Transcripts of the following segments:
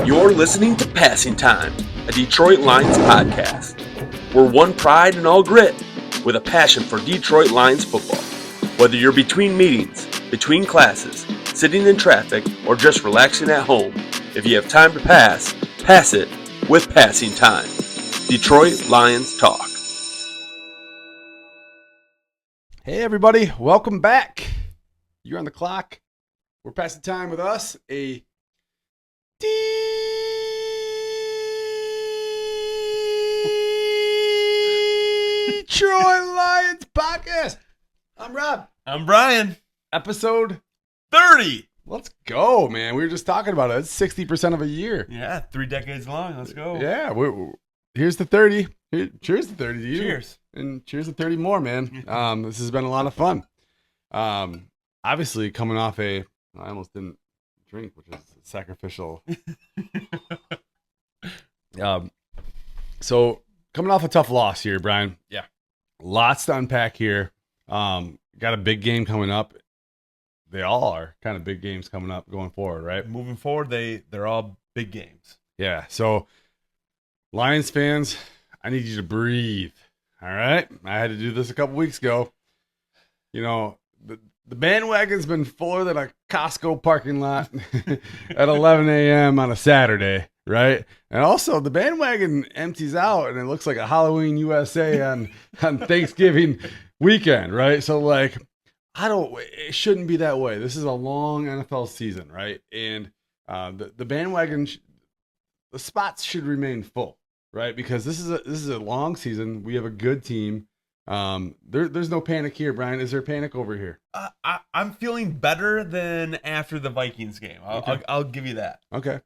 You're listening to Passing Time, a Detroit Lions podcast. We're one pride and all grit, with a passion for Detroit Lions football. Whether you're between meetings, between classes, sitting in traffic, or just relaxing at home, if you have time to pass, pass it with Passing Time. Detroit Lions Talk. Hey everybody, welcome back. You're on the clock. We're passing time with us, a Detroit Lions podcast. I'm Rob. I'm Brian. Episode 30. Let's go, man. We were just talking about it. It's 60% of a year. Yeah, 3 decades long. Let's go. Yeah, here's the 30. Cheers to 30 to you. Cheers. And cheers to 30 more, man. This has been a lot of fun. Obviously, coming off I almost didn't drink, which is sacrificial. So coming off a tough loss here, Brian. Yeah. Lots to unpack here. Got a big game coming up. They all are kind of big games coming up going forward, right? Moving forward, they're all big games. Yeah. So Lions fans, I need you to breathe. All right. I had to do this a couple weeks ago. You know, the bandwagon's been fuller than a Costco parking lot at 11 a.m. on a Saturday, right? And also the bandwagon empties out and it looks like a Halloween USA on Thanksgiving weekend, right? So like, it shouldn't be that way. This is a long NFL season, right? And the bandwagon, the spots should remain full, right? Because this is a long season. We have a good team. There's no panic here, Brian. Is there panic over here? I'm feeling better than after the Vikings game. I'll give you that. Okay.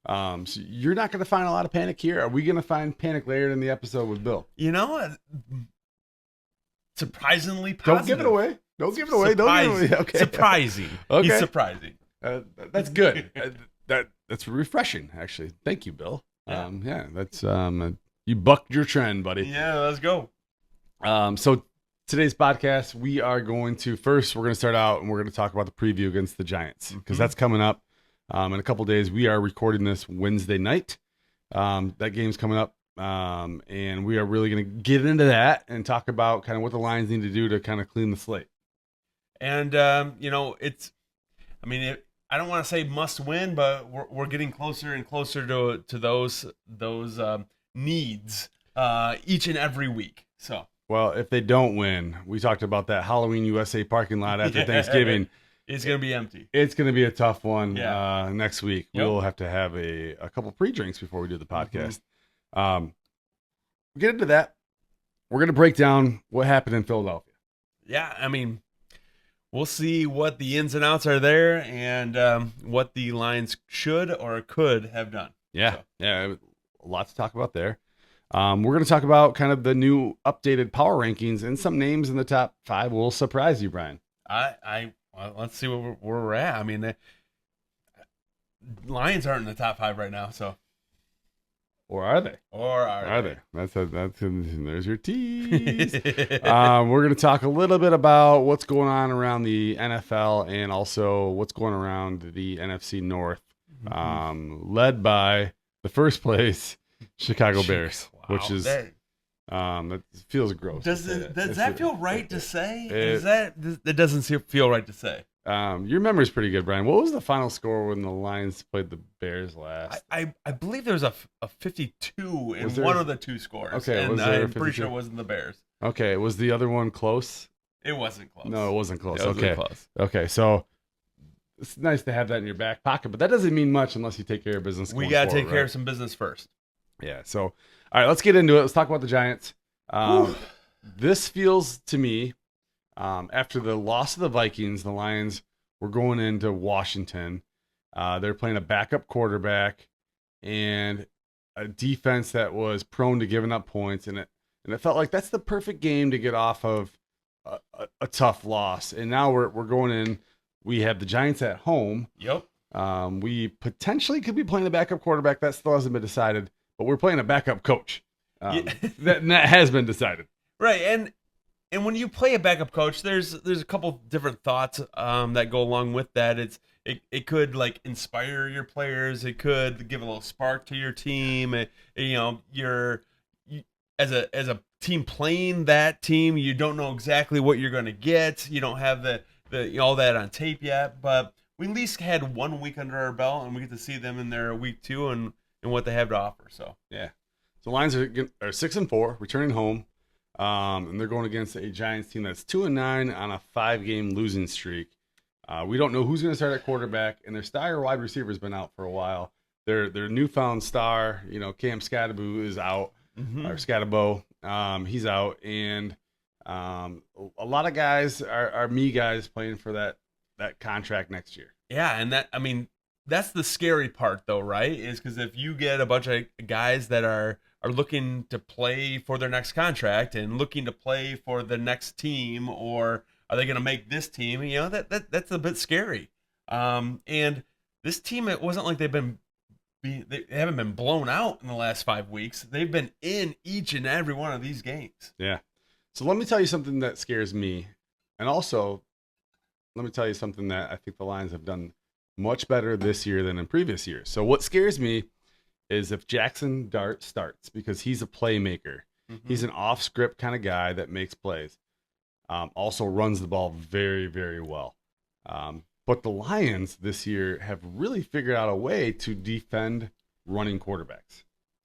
So you're not going to find a lot of panic here. Are we going to find panic later in the episode with Bill? You know, surprisingly positive. Don't give it away. Don't give it away. Don't give it away. Okay. Surprising. Okay. He's surprising. That's good. That's refreshing, actually. Thank you, Bill. Yeah. That's you bucked your trend, buddy. Yeah, let's go. So today's podcast, we're going to start out and we're going to talk about the preview against the Giants because that's coming up in a couple days. We are recording this Wednesday night. That game's coming up, and we are really going to get into that and talk about kind of what the Lions need to do to kind of clean the slate. And you know, I don't want to say must win, but we're getting closer and closer to those needs each and every week. So. Well, if they don't win, we talked about that Halloween USA parking lot after Thanksgiving. It's going to be empty. It's going to be a tough one next week. Yep. We'll have to have a couple pre-drinks before we do the podcast. We'll get into that. We're going to break down what happened in Philadelphia. Yeah, I mean, we'll see what the ins and outs are there and what the Lions should or could have done. Yeah, a lot to talk about there. We're going to talk about kind of the new updated power rankings and some names in the top 5 will surprise you, Brian. Well, let's see where we're at. I mean, the Lions aren't in the top 5 right now, so. Or are they? Are they? There's your tease. We're going to talk a little bit about what's going on around the NFL and also what's going around the NFC North, led by the first place Chicago Bears. Wow, which is that feels gross. Does that feel right to say? That doesn't feel right to say. Your memory's pretty good, Brian. What was the final score when the Lions played the Bears last? I believe there was a 52 in one of the two scores. Okay, and I'm pretty sure it wasn't the Bears. Okay, was the other one close? It wasn't close. No, it wasn't close. It wasn't close. Okay, so it's nice to have that in your back pocket, but that doesn't mean much unless you take care of business. We got to take care of some business first. Yeah, so, all right, let's get into it. Let's talk about the Giants. This feels to me, after the loss of the Vikings, the Lions were going into Washington. They're playing a backup quarterback and a defense that was prone to giving up points, and it felt like that's the perfect game to get off of a tough loss. And now we're going in. We have the Giants at home. Yep. We potentially could be playing the backup quarterback. That still hasn't been decided. But we're playing a backup coach. That has been decided. Right, and when you play a backup coach, there's a couple different thoughts that go along with that. It it could like inspire your players. It could give a little spark to your team. As a team playing that team, you don't know exactly what you're going to get. You don't have all that on tape yet, but we at least had 1 week under our belt, and we get to see them in their week 2 and what they have to offer. So yeah, so Lions are 6-4, returning home, and they're going against a Giants team that's 2-9 on a 5-game losing streak. We don't know who's going to start at quarterback, and their star wide receiver has been out for a while. Their newfound star, Cam Scatterbo is out, or Scatterbo, he's out, and a lot of guys are me guys playing for that contract next year. Yeah, and that's the scary part, though, right? Is because if you get a bunch of guys that are looking to play for their next contract and looking to play for the next team, or are they going to make this team? That's a bit scary. And this team, it wasn't like they haven't been blown out in the last 5 weeks. They've been in each and every one of these games. Yeah. So let me tell you something that scares me, and also let me tell you something that I think the Lions have done much better this year than in previous years. So what scares me is if Jackson Dart starts, because he's a playmaker. He's an off-script kind of guy that makes plays. Also runs the ball very, very well. But the Lions this year have really figured out a way to defend running quarterbacks.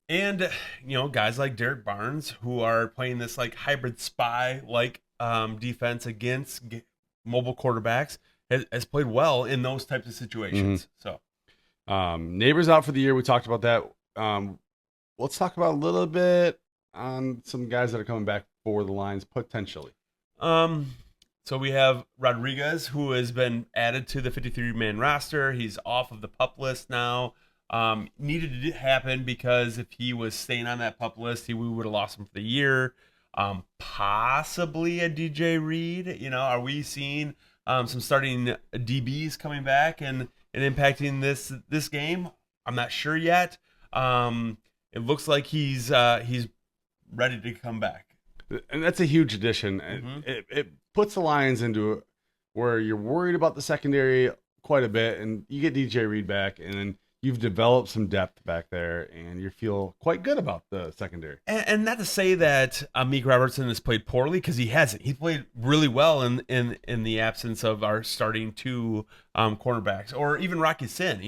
And, guys like Derek Barnes, who are playing this like hybrid spy like defense against mobile quarterbacks, has played well in those types of situations. So, Neighbors out for the year. We talked about that. Let's talk about a little bit on some guys that are coming back for the Lions potentially. So we have Rodriguez, who has been added to the 53-man roster. He's off of the PUP list now. Needed to happen because if he was staying on that PUP list, we would have lost him for the year. Possibly a DJ Reed. Are we seeing some starting DBs coming back and impacting this game? I'm not sure yet. It looks like he's ready to come back. And that's a huge addition. It puts the Lions into where you're worried about the secondary quite a bit, and you get DJ Reed back, and then you've developed some depth back there, and you feel quite good about the secondary. And not to say that Meek Robertson has played poorly, because he hasn't. He played really well in the absence of our starting 2 cornerbacks, or even Rocky Sin.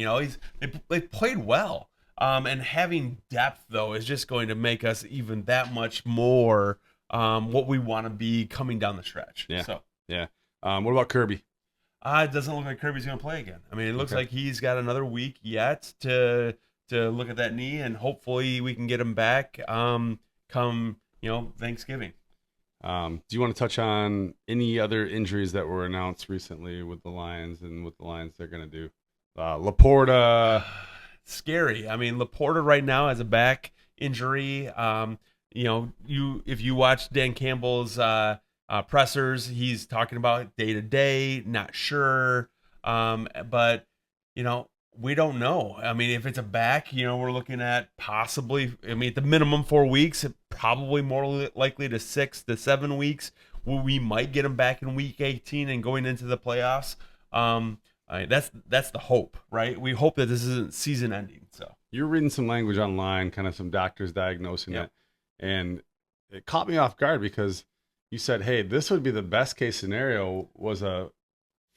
They played well. And having depth, though, is just going to make us even that much more what we want to be coming down the stretch. Yeah. So, yeah. What about Kirby? It doesn't look like Kirby's going to play again. It looks like he's got another week yet to look at that knee, and hopefully we can get him back come Thanksgiving. Do you want to touch on any other injuries that were announced recently with the Lions and what the Lions they're going to do? Laporta. Scary. Laporta right now has a back injury. If you watch Dan Campbell's pressers, he's talking about day to day, not sure. But we don't know. If it's a back, we're looking at possibly, at the minimum 4 weeks, probably more likely to 6 to 7 weeks. We might get him back in week 18 and going into the playoffs. That's the hope, right? We hope that this isn't season ending. So you're reading some language online, kind of some doctors diagnosing it, and it caught me off guard because you said, "Hey, this would be the best case scenario was a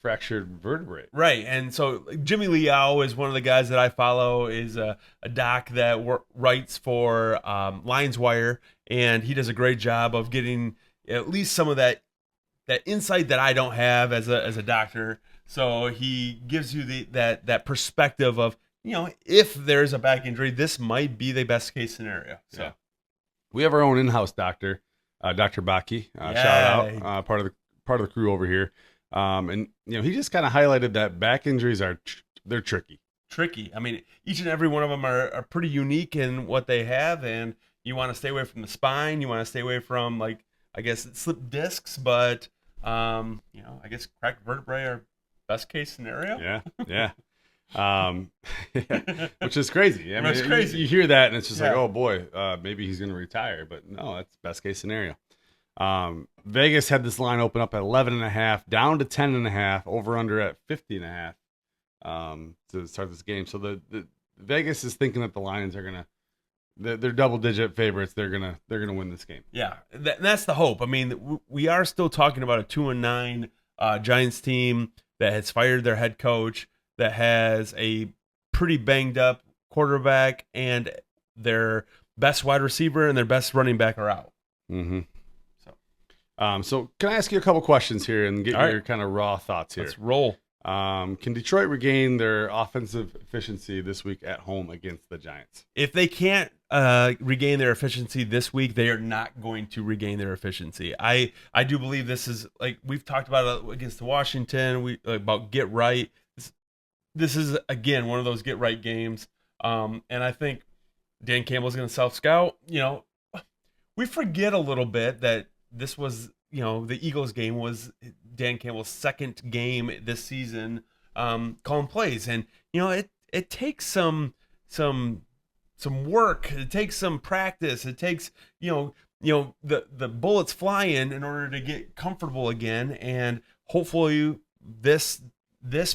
fractured vertebrae." Right, and so Jimmy Liao is one of the guys that I follow. Is a doc that writes for Lions Wire, and he does a great job of getting at least some of that insight that I don't have as a doctor. So he gives you that perspective of, if there's a back injury, this might be the best case scenario. So we have our own in-house doctor, Dr. Baki. Shout out, part of the crew over here. And he just kind of highlighted that back injuries they're tricky. Each and every one of them are pretty unique in what they have, and you want to stay away from the spine. You want to stay away from slip discs, but I guess cracked vertebrae are best case scenario. Yeah. Which is crazy. It's crazy. You hear that and it's just like, oh boy, maybe he's going to retire, but no, that's best case scenario. Vegas had this line open up at 11.5, down to 10.5, over under at 50.5. to start this game. So the Vegas is thinking that the Lions are gonna they're double-digit favorites. They're gonna win this game. Yeah, that's the hope. I mean, we are still talking about a 2-9 Giants team that has fired their head coach, that has a pretty banged up quarterback, and their best wide receiver and their best running back are out. Mm-hmm. So can I ask you a couple questions here and get your kind of raw thoughts here? Let's roll. Can Detroit regain their offensive efficiency this week at home against the Giants? If they can't regain their efficiency this week, they are not going to regain their efficiency. I do believe this is, like we've talked about against Washington, about get right. This is, again, one of those get right games. And I think Dan Campbell's going to self-scout. We forget a little bit that this was, the Eagles game was Dan Campbell's second game this season calling plays. And, it takes some work. It takes some practice. It takes, the bullets flying in order to get comfortable again. And hopefully this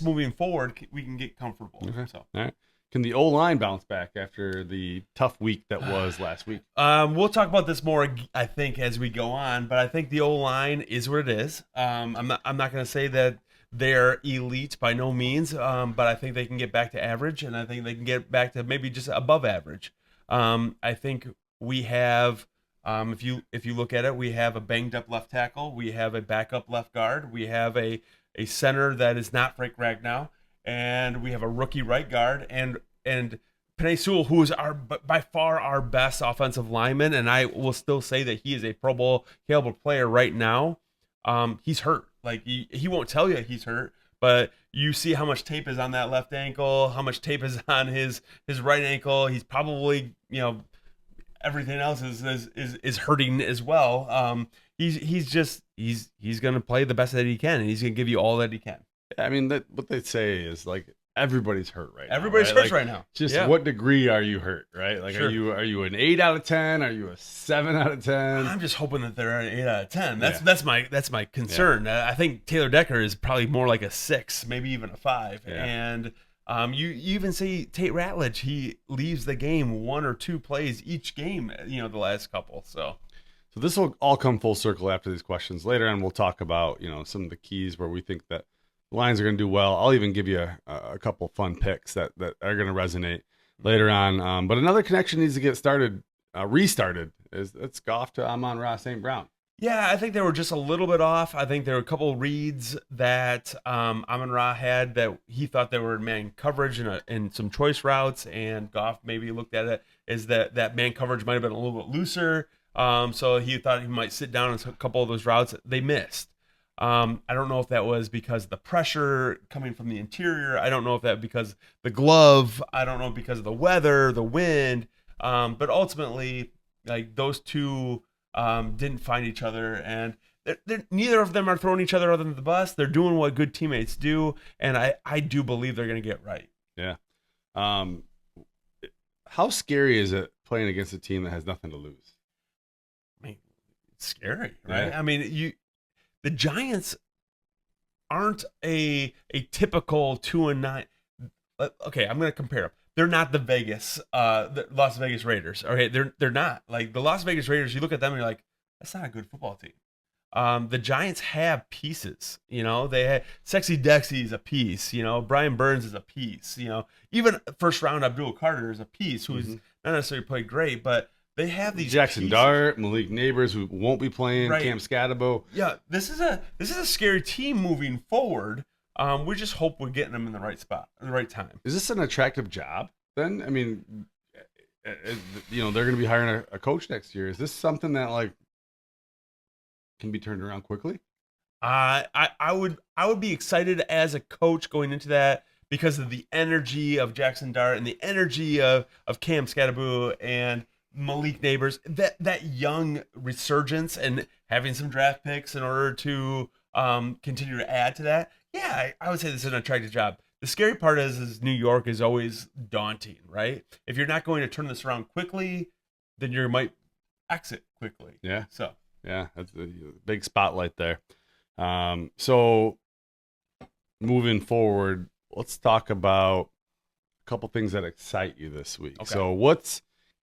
moving forward, we can get comfortable. Okay. So. All right. Can the O-line bounce back after the tough week that was last week? We'll talk about this more, I think, as we go on. But I think the O-line is what it is. I'm not going to say that they're elite by no means, but I think they can get back to average, and I think they can get back to maybe just above average. I think we have, if you look at it, we have a banged up left tackle, we have a backup left guard, we have a center that is not Frank Ragnow, and we have a rookie right guard, and Penei Sewell, who is by far our best offensive lineman, and I will still say that he is a Pro Bowl caliber player right now. He's hurt. Like he won't tell you he's hurt, but you see how much tape is on that left ankle, how much tape is on his right ankle. He's probably, everything else is hurting as well. He's gonna play the best that he can, and he's gonna give you all that he can. I mean, what they say is like everybody's hurt right now. Everybody's hurt right now. Just what degree are you hurt, right? Like, sure. are you an 8 out of 10? Are you a 7 out of 10? I'm just hoping that they're an 8 out of 10. That's my concern. Yeah. I think Taylor Decker is probably more like a 6, maybe even a 5. Yeah. And you even see Tate Ratledge, he leaves the game 1 or 2 plays each game, the last couple. So this will all come full circle after these questions. Later on, we'll talk about, some of the keys where we think that the Lions are going to do well. I'll even give you a couple fun picks that are going to resonate later on. But another connection needs to get restarted. It's Goff to Amon-Ra St. Brown. Yeah, I think they were just a little bit off. I think there were a couple of reads that Amon-Ra had that he thought they were man coverage in some choice routes, and Goff maybe looked at it as that man coverage might have been a little bit looser. So he thought he might sit down on a couple of those routes. They missed. I don't know if that was because of the pressure coming from the interior. I don't know if that because the glove. I don't know because of the weather, the wind. But ultimately, like those two didn't find each other, and neither of them are throwing each other under the bus. They're doing what good teammates do, and I do believe they're going to get right. Yeah. How scary is it playing against a team that has nothing to lose? I mean, it's scary, right? Yeah. I mean, the Giants aren't a typical 2-9. Okay, I'm going to compare them. They're not the Las Vegas Raiders. Okay, they're not. Like the Las Vegas Raiders, you look at them and you're like, that's not a good football team. The Giants have pieces. They had Sexy Dexy's a piece. Brian Burns is a piece. Even first round Abdul Carter is a piece who's not necessarily played great, but they have these Jackson pieces. Dart, Malik Neighbors, who won't be playing, right. Cam Scatabo. Yeah, this is a scary team moving forward. We just hope we're getting them in the right spot, at the right time. Is this an attractive job then? I mean, they're going to be hiring a coach next year. Is this something that can be turned around quickly? I would be excited as a coach going into that because of the energy of Jackson Dart and the energy of Cam Scatabo and Malik Neighbors, that young resurgence and having some draft picks in order to continue to add to that. Yeah, I would say this is an attractive job. The scary part is New York is always daunting, right? If you're not going to turn this around quickly, then you might exit quickly. Yeah. So. Yeah, that's a big spotlight there. So moving forward, let's talk about a couple things that excite you this week. Okay. So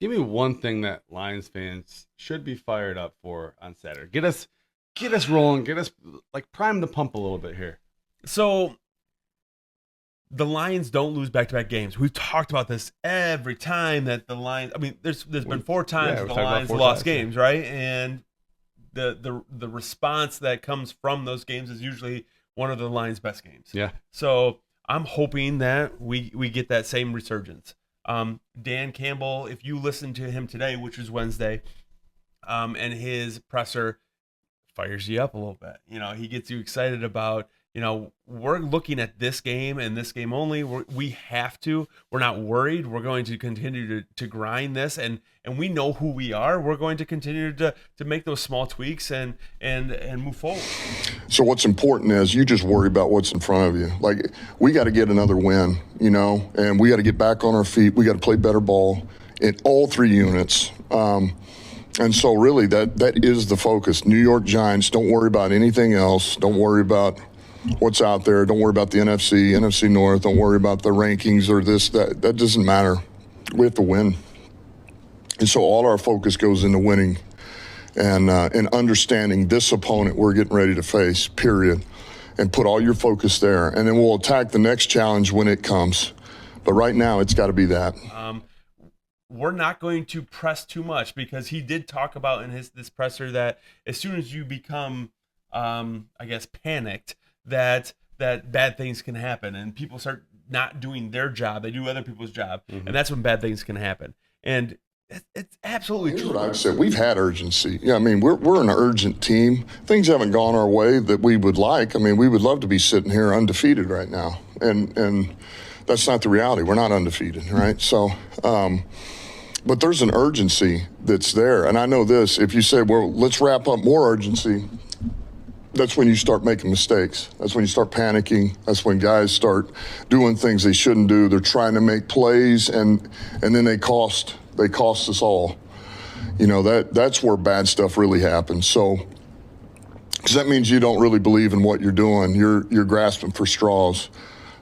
give me one thing that Lions fans should be fired up for on Saturday. Get us rolling, get us like prime the pump a little bit here. So the Lions don't lose back-to-back games. We've talked about this every time that the Lions. I mean, there's been 4 times that the Lions lost games, right? And the response that comes from those games is usually one of the Lions' best games. Yeah. So I'm hoping that we get that same resurgence. Dan Campbell, if you listen to him today, which is Wednesday, and his presser fires you up a little bit. You know, he gets you excited about, you know, we're looking at this game and this game only. We have to. We're not worried. We're going to continue to grind this, and we know who we are. We're going to continue to make those small tweaks and move forward. So what's important is you just worry about what's in front of you. Like, we got to get another win, you know, and we got to get back on our feet. We got to play better ball in all 3 units. And so really that is the focus. New York Giants, don't worry about anything else. Don't worry about what's out there. Don't worry about the NFC North. Don't worry about the rankings or this, that. That doesn't matter. We have to win. And so all our focus goes into winning and understanding this opponent we're getting ready to face, period. And put all your focus there. And then we'll attack the next challenge when it comes. But right now, it's got to be that. We're not going to press too much because he did talk about in this presser that as soon as you become, I guess, panicked, that bad things can happen and people start not doing their job. They do other people's job, and that's when bad things can happen. And it's absolutely Here's true. what I've said. We've had urgency. Yeah, I mean, we're an urgent team. Things haven't gone our way that we would like. I mean, we would love to be sitting here undefeated right now, and that's not the reality. We're not undefeated, right? So, but there's an urgency that's there. And I know this, if you say, well, let's wrap up more urgency, that's when you start making mistakes. That's when you start panicking. That's when guys start doing things they shouldn't do. They're trying to make plays, and then they cost us all. You know, that's where bad stuff really happens. So, because that means you don't really believe in what you're doing. You're grasping for straws.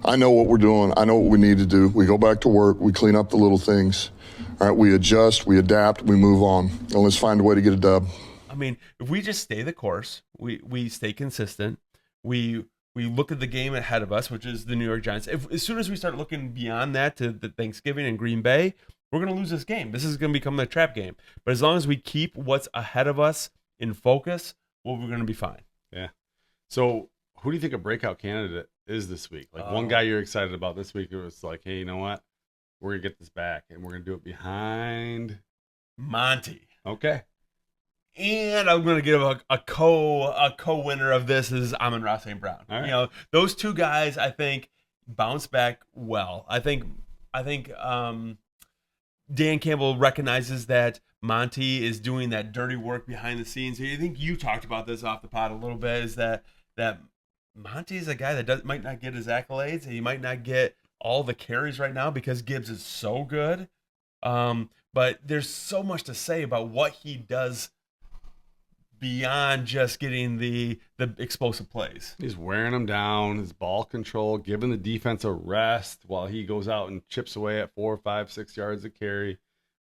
I know what we're doing. I know what we need to do. We go back to work. We clean up the little things. All right, we adjust, we adapt, we move on, and let's find a way to get a dub. I mean, if we just stay the course, we stay consistent, we look at the game ahead of us, which is the New York Giants. As soon as we start looking beyond that to the Thanksgiving and Green Bay, we're going to lose this game. This is going to become a trap game. But as long as we keep what's ahead of us in focus, well, we're going to be fine. Yeah. So who do you think a breakout candidate is this week? Like one guy you're excited about this week, it was like, hey, you know what? We're going to get this back, and we're going to do it behind Monty. Okay. And I'm going to give a co-winner of this is Amon-Ra St. Brown. All right. You know, those 2 guys, I think, bounce back well. I think Dan Campbell recognizes that Monty is doing that dirty work behind the scenes. I think you talked about this off the pod a little bit, is that Monty is a guy that might not get his accolades, and he might not get all the carries right now because Gibbs is so good. But there's so much to say about what he does beyond just getting the explosive plays. He's wearing them down, his ball control, giving the defense a rest while he goes out and chips away at 4, 5, 6 yards of carry.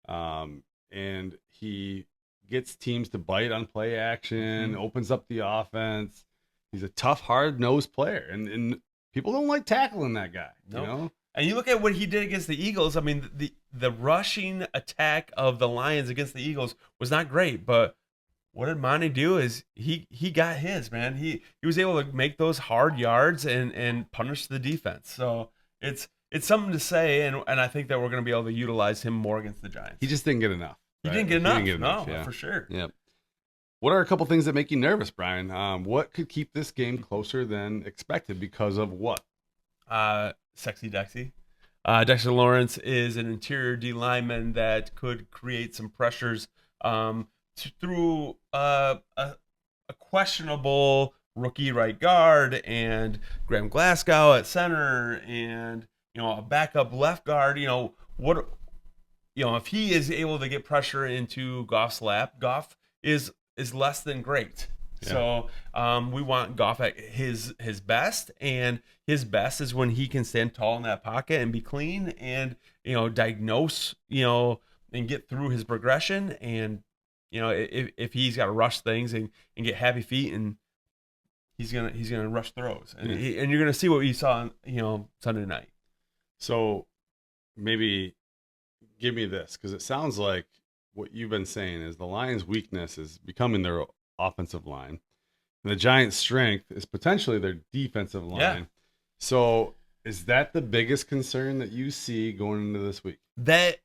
And he gets teams to bite on play action, opens up the offense. He's a tough, hard-nosed player. And people don't like tackling that guy, Nope. you know? And you look at what he did against the Eagles. I mean, the rushing attack of the Lions against the Eagles was not great, but what did Monty do is he got his, man. He was able to make those hard yards and punish the defense. So it's something to say, and I think that we're going to be able to utilize him more against the Giants. He just didn't get enough. He right? didn't get enough. No, yeah. for sure. Yep. What are a couple things that make you nervous, Brian? What could keep this game closer than expected because of what? Sexy Dexy. Dexter Lawrence is an interior D lineman that could create some pressures through a questionable rookie right guard and Graham Glasgow at center and a backup left guard. If he is able to get pressure into Goff's lap, Goff is less than great. So we want Goff at his best, and his best is when he can stand tall in that pocket and be clean and, diagnose, and get through his progression. And, if he's got to rush things and get happy feet, and he's gonna rush throws, and and you're gonna see what you saw on, Sunday night. So maybe give me this, because it sounds like what you've been saying is the Lions' weakness is becoming their offensive line, and the Giants' strength is potentially their defensive line. Yeah. So is that the biggest concern that you see going into this week? That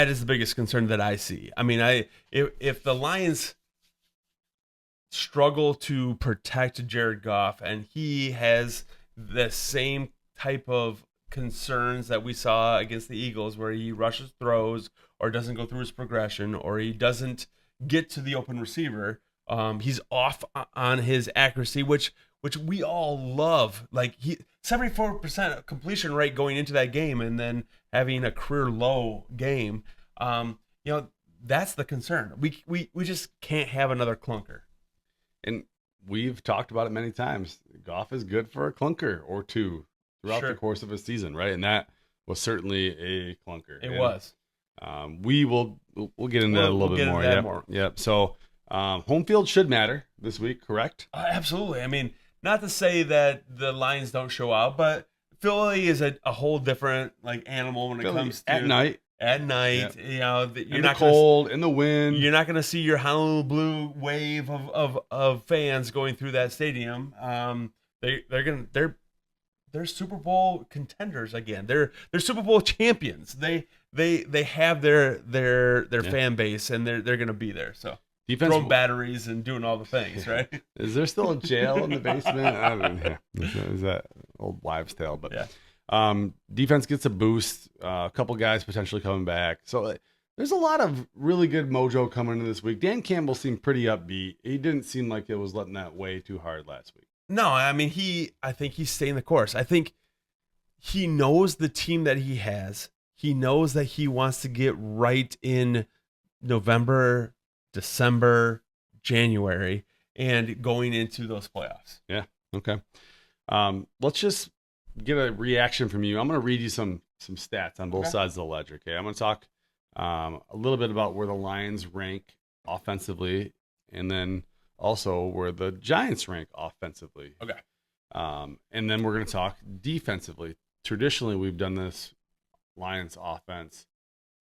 is the biggest concern that I see. I mean, if the Lions struggle to protect Jared Goff, and he has the same type of concerns that we saw against the Eagles, where he rushes throws or doesn't go through his progression, or he doesn't get to the open receiver, he's off on his accuracy, which we all love. Like 74% completion rate going into that game, and then having a career low game. That's the concern. We just can't have another clunker. And we've talked about it many times. Goff is good for a clunker or two throughout the course of a season, right? And that was certainly a clunker. It was. We'll get into that a little bit more. Yep. So home field should matter this week, correct? Absolutely. I mean, not to say that the Lions don't show out, but Philly is a whole different animal when it comes to at night. At night, yep. You're in not the cold, in the wind. You're not going to see your Honolulu Blue wave of fans going through that stadium. They're Super Bowl contenders again. They're Super Bowl champions. They have their fan base, and they're going to be there. So throwing batteries and doing all the things, right? Is there still a jail in the basement? I don't know. Is that old wives' tale? But yeah. Defense gets a boost. A couple guys potentially coming back. So there's a lot of really good mojo coming into this week. Dan Campbell seemed pretty upbeat. He didn't seem like it was letting that weigh too hard last week. No, I mean, I think he's staying the course. I think he knows the team that he has. He knows that he wants to get right in November, December, January, and going into those playoffs. Yeah. Okay. Let's just get a reaction from you. I'm going to read you some stats on both sides of the ledger. Okay. I'm going to talk a little bit about where the Lions rank offensively, and then also where the Giants rank offensively. Okay. And then we're going to talk defensively. Traditionally, we've done this Lions offense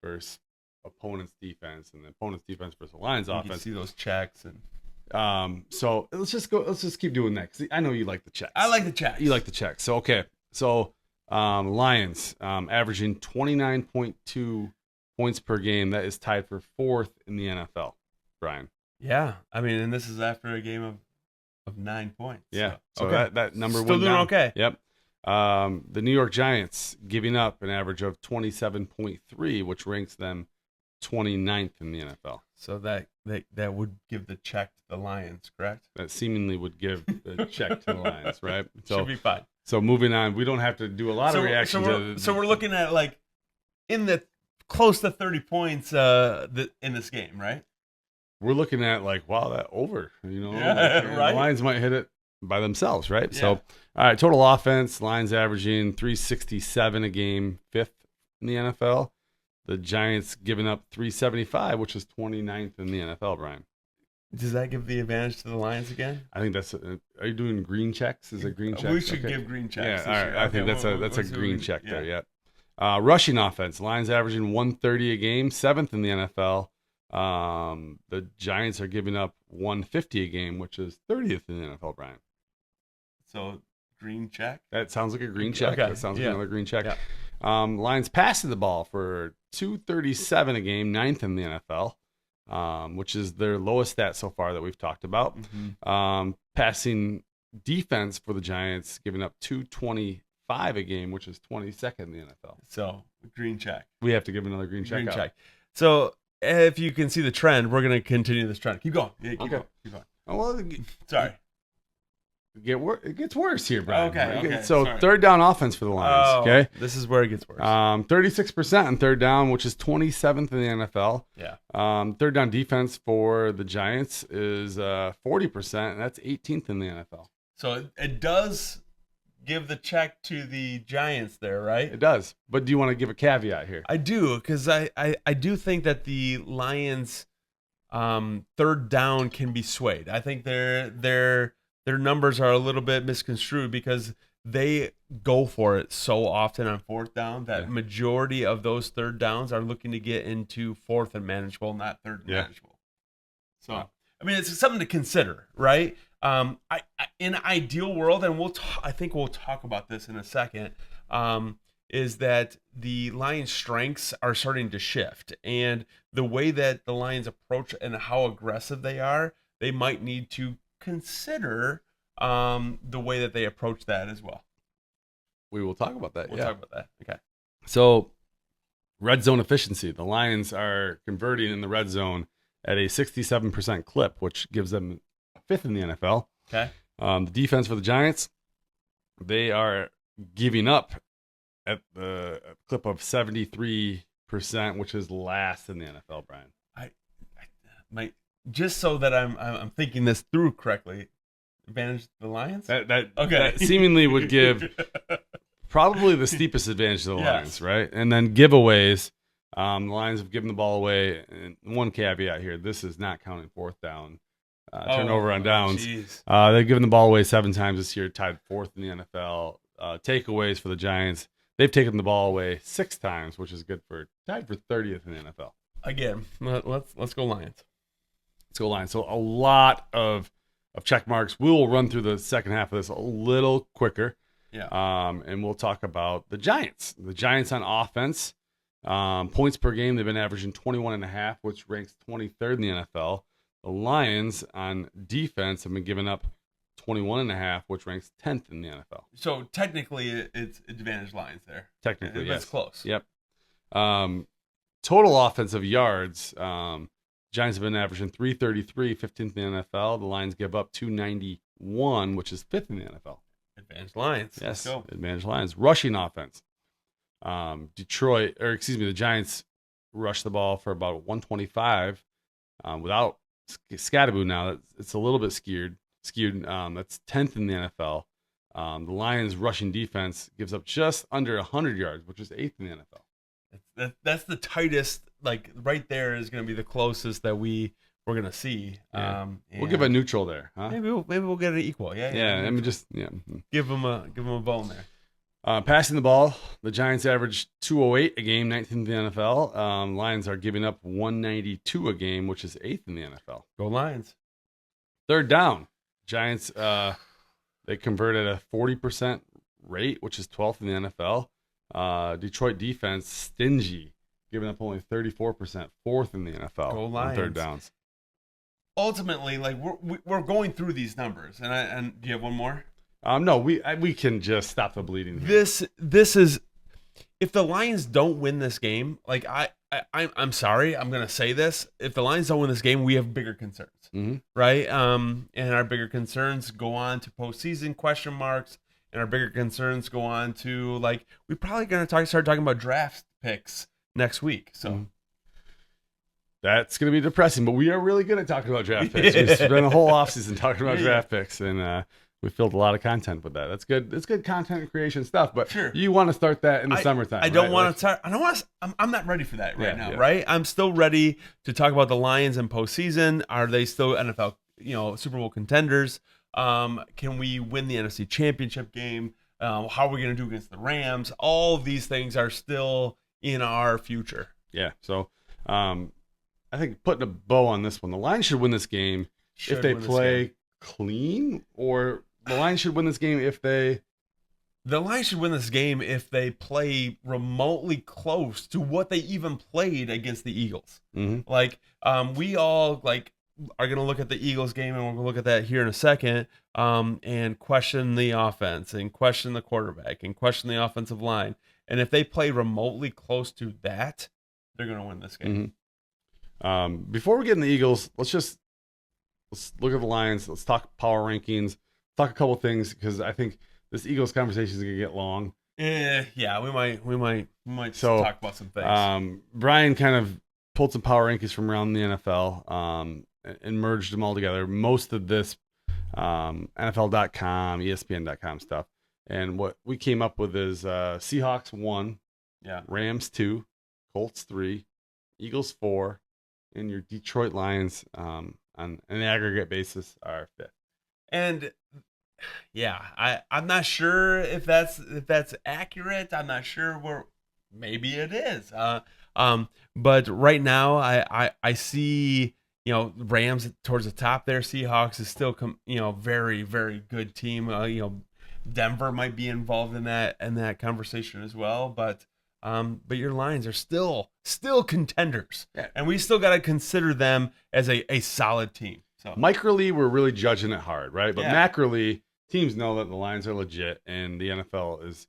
versus opponent's defense, and the opponent's defense versus the Lions offense. You see those checks. And so let's just keep doing that, because I know you like the checks. I like the checks. You like the checks. So okay. So Lions averaging 29.2 points per game. That is tied for 4th in the NFL, Brian. Yeah, I mean, and this is after a game of 9 points. Yeah, so that number still went doing down. Okay. Yep. The New York Giants giving up an average of 27.3, which ranks them 29th in the NFL. So that would give the check to the Lions, correct? That seemingly would give the check to the Lions, right? So should be fine. So moving on, we don't have to do a lot of reaction. So we're looking at in the close to 30 points in this game, right? We're looking at wow, that over, right? The Lions might hit it by themselves, right? Yeah. So, all right, total offense, Lions averaging 367 a game, 5th in the NFL. The Giants giving up 375, which is 29th in the NFL, Brian. Does that give the advantage to the Lions again? I think that's. Are you doing green checks? Is it green checks? We should give green checks. Yeah, all right. I think that's a green check yeah. there. Yeah. Rushing offense, Lions averaging 130 a game, 7th in the NFL. The Giants are giving up 150 a game, which is 30th in the NFL, Brian. So green check. That sounds like a green check. Okay. That sounds like another green check. Yeah. Lions passing the ball for 237 a game, 9th in the NFL, which is their lowest stat so far that we've talked about. Mm-hmm. Passing defense for the Giants, giving up 225 a game, which is 22nd in the NFL. So green check. We have to give another green check. So if you can see the trend, we're going to continue this trend. Keep going. Yeah, keep going. Oh, well, Sorry. it gets worse here, Brian. Okay. So Sorry. third down offense for the Lions. Okay, this is where it gets worse. 36% on third down, which is 27th in the NFL. Yeah. Third down defense for the Giants is 40%, and that's 18th in the NFL. So it does give the check to the Giants there, right? It does. But do you want to give a caveat here? I do, because I do think that the Lions' third down can be swayed. I think their numbers are a little bit misconstrued because they go for it so often on fourth down that majority of those third downs are looking to get into fourth and manageable, not third and manageable. So, I mean, it's something to consider, right? In an ideal world, and I think we'll talk about this in a second, is that the Lions' strengths are starting to shift, and the way that the Lions approach and how aggressive they are, they might need to consider the way that they approach that as well. We will talk about that. We'll talk about that. Okay. So, red zone efficiency. The Lions are converting in the red zone at a 67% clip, which gives them fifth in the NFL. Okay. The defense for the Giants, they are giving up at the clip of 73%, which is last in the NFL, Brian. Just so that I'm thinking this through correctly, advantage the Lions? That seemingly would give probably the steepest advantage to the Lions, right? And then giveaways. The Lions have given the ball away. And one caveat here: this is not counting fourth down, turnover on downs. They've given the ball away 7 times this year, tied fourth in the NFL. Takeaways for the Giants: they've taken the ball away 6 times, which is tied for 30th in the NFL. Again, let's go Lions. Let's go Lions. So a lot of check marks. We will run through the second half of this a little quicker. Yeah. And we'll talk about the Giants. The Giants on offense. Points per game, they've been averaging 21.5, which ranks 23rd in the NFL. The Lions on defense have been giving up 21.5, which ranks 10th in the NFL. So technically, it's advantage Lions there. Technically, yes. That's close. Yep. Total offensive yards, Giants have been averaging 333, 15th in the NFL. The Lions give up 291, which is 5th in the NFL. Advantage Lions. Yes, Let's go. advantage Lions. Rushing offense. The Giants rushed the ball for about 125 without Scattaboo now. It's a little bit skewed. That's 10th in the NFL. The Lions' rushing defense gives up just under 100 yards, which is 8th in the NFL. That's the tightest, like right there is going to be the closest that we're going to see. Yeah. We'll give a neutral there, huh? Maybe we'll get an equal. Yeah. I mean, give them a bone there. Passing the ball, the Giants average 208 a game, 19th in the NFL. Lions are giving up 192 a game, which is 8th in the NFL. Go Lions. Third down, Giants, they converted a 40% rate, which is 12th in the NFL. Detroit defense, stingy, giving up only 34%, 4th in the NFL. Go Lions. On third downs. Ultimately, like we're going through these numbers, and do you have one more? No, we can just stop the bleeding here. This is, if the Lions don't win this game, like I'm sorry, I'm gonna say this. If the Lions don't win this game, we have bigger concerns, right? And our bigger concerns go on to postseason question marks, and our bigger concerns go on to we're probably gonna start talking about draft picks next week. So. That's going to be depressing, but we are really good at talking about draft picks. We've spent a whole offseason talking about draft picks, and we filled a lot of content with that. That's good. It's good content creation stuff, but sure. You want to start that in the summertime. I don't want to start. I don't want to. I'm not ready for that right now, right? I'm still ready to talk about the Lions in postseason. Are they still NFL, Super Bowl contenders? Can we win the NFC Championship game? How are we going to do against the Rams? All of these things are still in our future. Yeah. So, I think putting a bow on this one, the Lions should win this game if they play clean, or the Lions should win this game if they... The Lions should win this game if they play remotely close to what they even played against the Eagles. Mm-hmm. We all are going to look at the Eagles game, and we're going to look at that here in a second, and question the offense, and question the quarterback, and question the offensive line. And if they play remotely close to that, they're going to win this game. Mm-hmm. Before we get in the Eagles, let's look at the Lions. Let's talk power rankings. talk a couple things because I think this Eagles conversation is gonna get long. Yeah, we might So, talk about some things. Brian kind of pulled some power rankings from around the NFL and merged them all together. Most of this NFL.com, ESPN.com stuff. And what we came up with is Seahawks 1, Rams 2, Colts 3, Eagles 4, and your Detroit Lions on an aggregate basis are 5th. And yeah, I'm not sure if that's accurate. I'm not sure where maybe it is. But right now I see, Rams towards the top there. Seahawks is still very, very good team. Denver might be involved in that conversation as well, but your Lions are still contenders. Yeah. And we still got to consider them as a solid team. So Microly, we're really judging it hard, right? But Yeah. macroly, teams know that the Lions are legit, and the NFL is.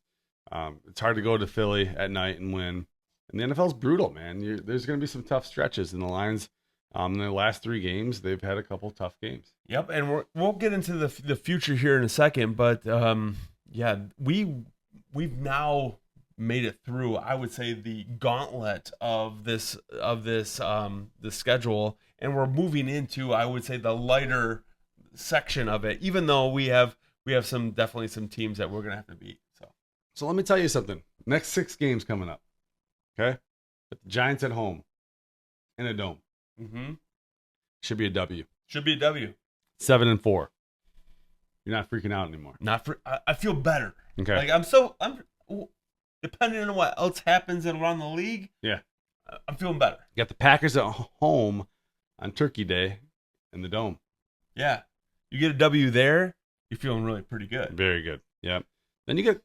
It's hard to go to Philly at night and win, and the NFL is brutal, man. There's going to be some tough stretches, and the Lions, in the last 3 games, they've had a couple tough games. Yep, and we'll get into the future here in a second, but we've now made it through, I would say, the gauntlet of this the schedule, and we're moving into, I would say, the lighter section of it. Even though we have definitely some teams that we're gonna have to beat. So let me tell you something. Next 6 games coming up, okay? But the Giants at home in a dome. Mm-hmm. Should be a W. Should be a W. 7-4. You're not freaking out anymore. I feel better. Okay. Like I'm depending on what else happens around the league. Yeah. I'm feeling better. You got the Packers at home on Turkey Day in the dome. Yeah. You get a W there, you're feeling really pretty good. Very good. Yep. Then you get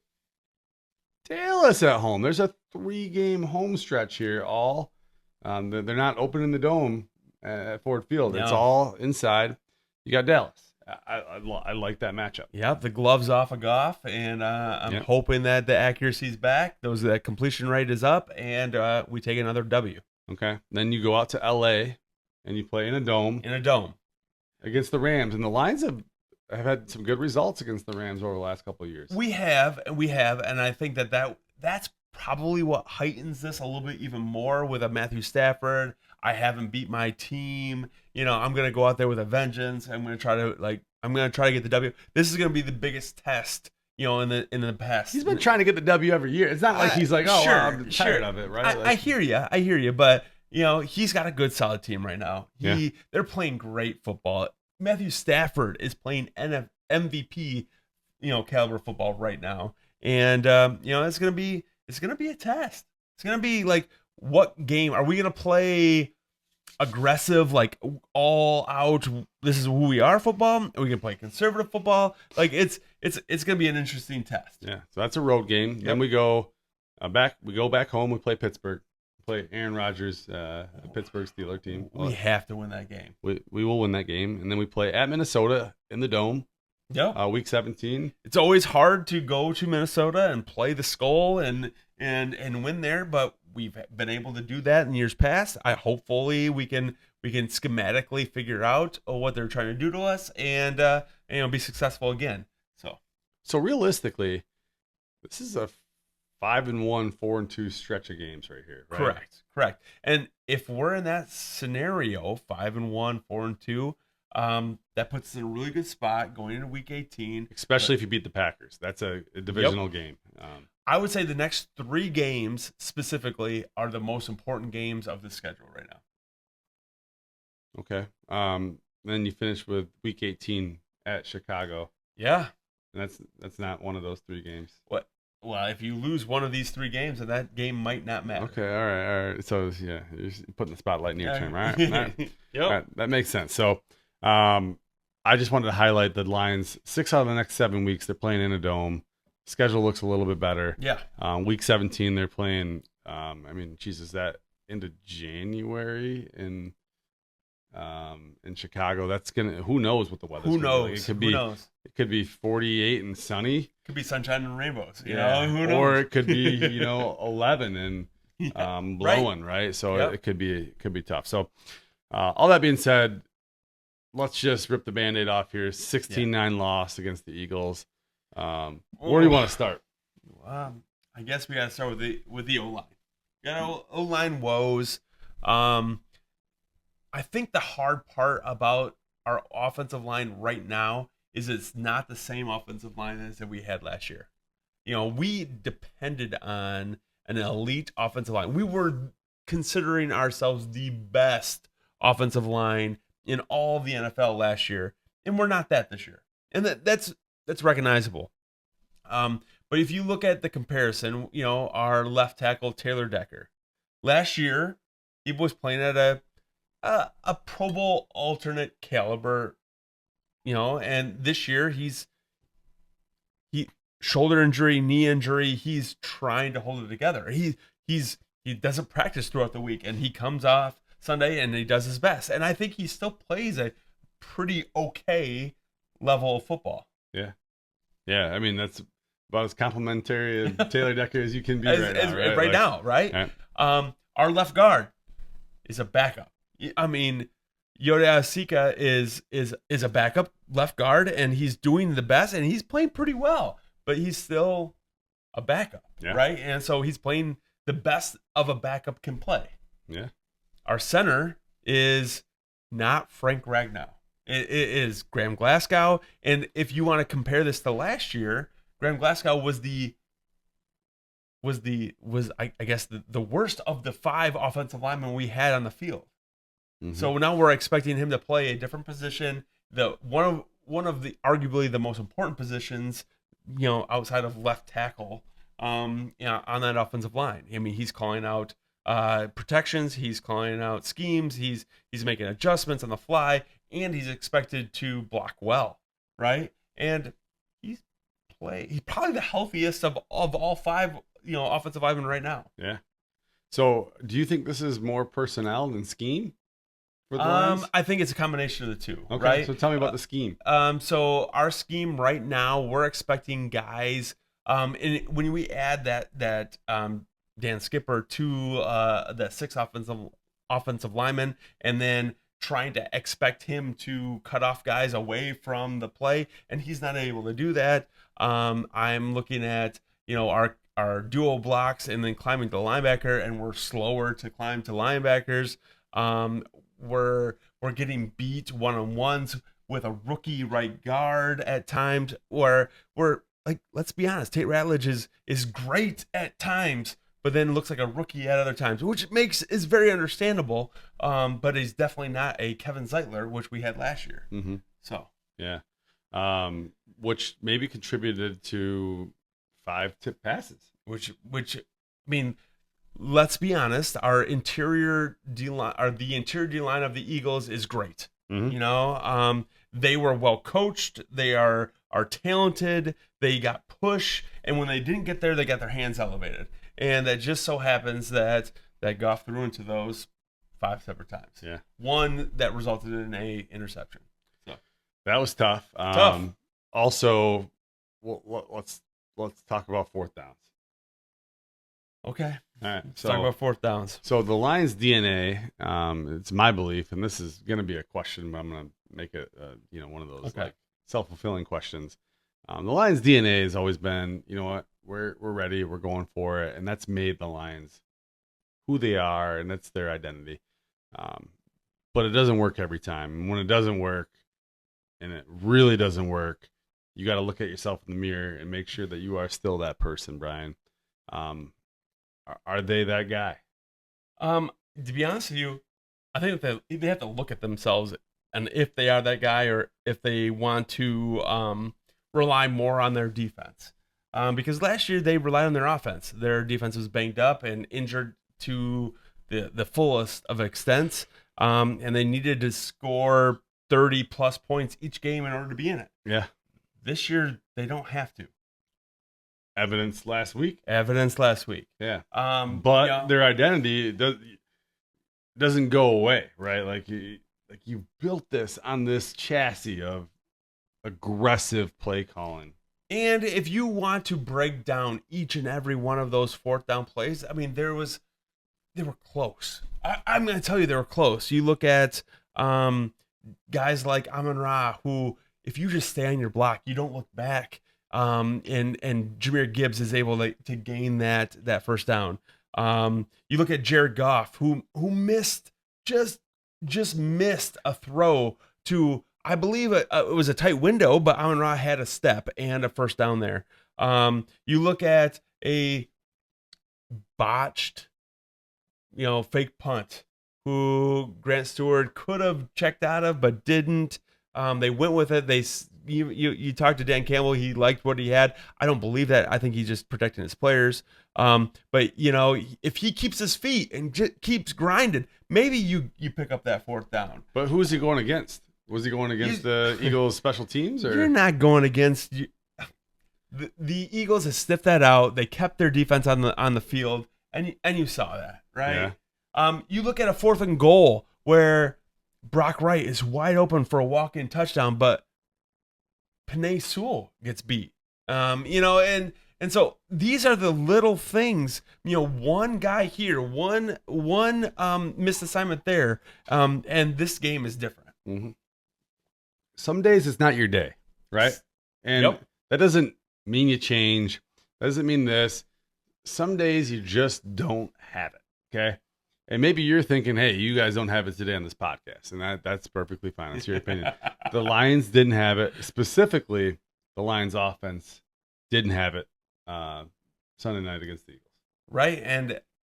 Dallas at home. There's a 3-game home stretch here. All they're not open in the dome at Ford Field. No. It's all inside. You got Dallas. I like that matchup. Yep, the gloves off of Goff, and I'm hoping that the accuracy's back. That completion rate is up, and we take another W. Okay. Then you go out to L.A. and you play in a dome. In a dome. Against the Rams. And the Lions have had some good results against the Rams over the last couple of years. We have, and I think that's probably what heightens this a little bit even more with a Matthew Stafford. I haven't beat my team. I'm gonna go out there with a vengeance. I'm gonna try to get the W. This is gonna be the biggest test, in the past. He's been trying to get the W every year. It's not like he's like, sure, I'm tired of it, right? I hear you, but he's got a good solid team right now. They're playing great football. Matthew Stafford is playing MVP, caliber football right now, and it's gonna be a test. It's gonna be like, what game are we gonna play? Aggressive, like all out. This is who we are. Football. Are we gonna play conservative football? Like it's gonna be an interesting test. Yeah. So that's a road game. Yep. Then we go back. We go back home. We play Pittsburgh. Play Aaron Rodgers, Pittsburgh Steelers team. We have to win that game. We will win that game, and then we play at Minnesota in the dome. Yeah. Week 17. It's always hard to go to Minnesota and play the Skull and win there, but we've been able to do that in years past. Hopefully we can schematically figure out what they're trying to do to us and be successful again. So realistically, this is a 5-1, 4-2 stretch of games right here, right? Correct. And if we're in that scenario, 5-1, 4-2, that puts us in a really good spot going into week 18. Especially if you beat the Packers. That's a divisional game. I would say the next 3 games specifically are the most important games of the schedule right now. Okay. Then you finish with week 18 at Chicago. Yeah. And that's not one of those 3 games. What? Well, if you lose one of these 3 games, then that game might not matter. Okay, all right. So, you're putting the spotlight near term. All right. Yep. All right. That makes sense. So, I just wanted to highlight the Lions. 6 out of the next 7 weeks, they're playing in a dome. Schedule looks a little bit better. Yeah. Week 17, they're playing, is that into January in Chicago? That's who knows what the weather's Who knows? Like. It could be 48 and sunny. Could be sunshine and rainbows. Who knows? Or it could be 11 and blowing, right? So it could be tough. So all that being said, let's just rip the Band-Aid off here. 16-9 loss against the Eagles. Where do you want to start? I guess we got to start with the O-line. You know, O-line woes. I think the hard part about our offensive line right now is it's not the same offensive line as that we had last year. You know, we depended on an elite offensive line. We were considering ourselves the best offensive line in all of the NFL last year, and we're not that this year. And that's recognizable. But if you look at the comparison, you know, our left tackle Taylor Decker, last year he was playing at a Pro Bowl alternate caliber, you know, and this year he shoulder injury, knee injury, he's trying to hold it together. He doesn't practice throughout the week, and he comes off Sunday and he does his best. And I think he still plays a pretty okay level of football. Yeah. Yeah, I mean, that's about as complimentary a Taylor Decker as you can be right now, right? Our left guard is a backup. I mean, Yoda Asika is a backup left guard, and he's doing the best, and he's playing pretty well, but he's still a backup, right? And so he's playing the best of a backup can play. Yeah. Our center is not Frank Ragnow. It is Graham Glasgow, and if you want to compare this to last year, Graham Glasgow was I guess the worst of the 5 offensive linemen we had on the field. Mm-hmm. So now we're expecting him to play a different position, one of the arguably the most important positions, you know, outside of left tackle, on that offensive line. I mean, he's calling out protections, he's calling out schemes, he's making adjustments on the fly, and he's expected to block well, right? And he's probably the healthiest of all 5, you know, offensive linemen right now. Yeah. So, do you think this is more personnel than scheme for the Lions? I think it's a combination of the two. Okay. Right? So tell me about the scheme. So our scheme right now, we're expecting guys. And when we add that Dan Skipper to the 6 offensive linemen, and then trying to expect him to cut off guys away from the play, and he's not able to do that. I'm looking at, you know, our dual blocks and then climbing to linebacker, and we're slower to climb to linebackers. We're getting beat one-on-ones with a rookie right guard at times, where we're like, let's be honest, Tate Ratledge is great at times, but then looks like a rookie at other times, which is very understandable. But he's definitely not a Kevin Zeitler, which we had last year. Mm-hmm. So yeah, which maybe contributed to 5 tip passes. Which I mean, let's be honest, our interior D-line, the interior D-line of the Eagles is great. Mm-hmm. You know, they were well coached. They are talented. They got push, and when they didn't get there, they got their hands elevated. And that just so happens that Goff threw into those 5 separate times. Yeah, one that resulted in a interception. So that was tough. Also, let's talk about 4th downs. Okay. All right. Let's talk about 4th downs. So the Lions' DNA, it's my belief, and this is going to be a question, but I'm going to make it, one of those like self-fulfilling questions. The Lions' DNA has always been, you know what, we're ready, we're going for it, and that's made the Lions who they are, and that's their identity. But it doesn't work every time. And when it doesn't work, and it really doesn't work, you got to look at yourself in the mirror and make sure that you are still that person, Brian. Are they that guy? To be honest with you, I think that they have to look at themselves, and if they are that guy, or if they want to rely more on their defense. Because last year they relied on their offense. Their defense was banged up and injured to the fullest of extents, and they needed to score 30-plus points each game in order to be in it. Yeah. This year, they don't have to. Evidence last week. Yeah. But their identity doesn't go away, right? Like you built this on this chassis of aggressive play calling. And if you want to break down each and every one of those 4th down plays, I mean, they were close. I'm going to tell you they were close. You look at guys like Amon-Ra, who if you just stay on your block, you don't look back. And Jahmyr Gibbs is able to gain that first down. You look at Jared Goff, who missed just missed a throw to, I believe it was a tight window, but Amon-Ra had a step and a first down there. You look at a botched, fake punt who Grant Stewart could have checked out of, but didn't. They went with it. You talked to Dan Campbell. He liked what he had. I don't believe that. I think he's just protecting his players. But if he keeps his feet and keeps grinding, maybe you pick up that fourth down. But who is he going against? Was he going against the Eagles special teams? Or? You're not going against the Eagles have sniffed that out. They kept their defense on the field, and you saw that, right? Yeah. You look at a 4th and goal where Brock Wright is wide open for a walk-in touchdown, but Penei Sewell gets beat. And so these are the little things. One guy here, one missed assignment there, and this game is different. Mm-hmm. Some days it's not your day, right? And Yep. That doesn't mean you change. That doesn't mean this. Some days you just don't have it, okay? And maybe you're thinking, hey, you guys don't have it today on this podcast, and that's perfectly fine. That's your opinion. The Lions didn't have it. Specifically, the Lions offense didn't have it Sunday night against the Eagles. Right,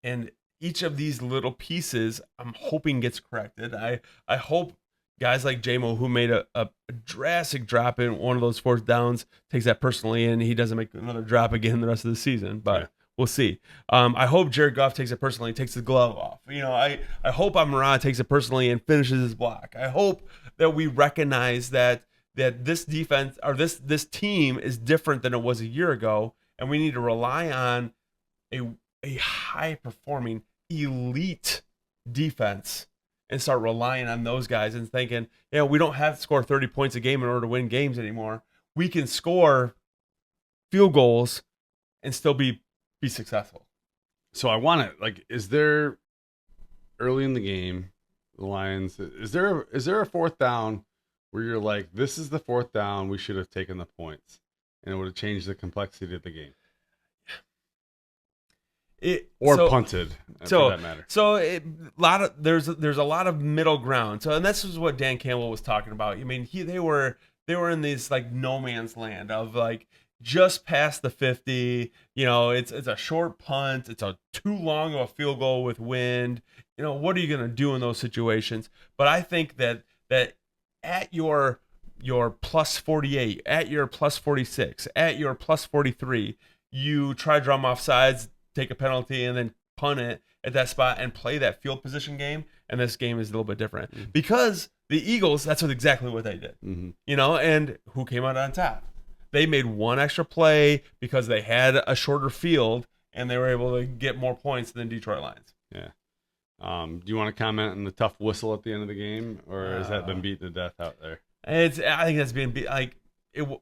and each of these little pieces, I'm hoping gets corrected. I hope guys like Jahmyr, who made a drastic drop in one of those 4th downs, takes that personally, and he doesn't make another drop again the rest of the season. But yeah. We'll see. I hope Jared Goff takes it personally, takes the glove off. I hope Amon-Ra takes it personally and finishes his block. I hope that we recognize that this defense or this team is different than it was a year ago, and we need to rely on a high-performing, elite defense and start relying on those guys and thinking, we don't have to score 30 points a game in order to win games anymore. We can score field goals and still be successful. So I want to, is there early in the game, the Lions, is there a 4th down where you're like, this is the 4th down, we should have taken the points, and it would have changed the complexity of the game? Punted, for that matter. So there's a lot of middle ground. So, and this is what Dan Campbell was talking about. I mean, they were in this no man's land of just past the 50. It's a short punt. It's a too long of a field goal with wind. What are you going to do in those situations? But I think that at your plus 48, at your plus 46, at your plus 43, you try to drum off sides, take a penalty, and then punt it at that spot and play that field position game. And this game is a little bit different because the Eagles, that's exactly what they did. Mm-hmm. And who came out on top? They made one extra play because they had a shorter field and they were able to get more points than Detroit Lions. Yeah. Do you want to comment on the tough whistle at the end of the game, or has that been beaten to death out there? I think that's been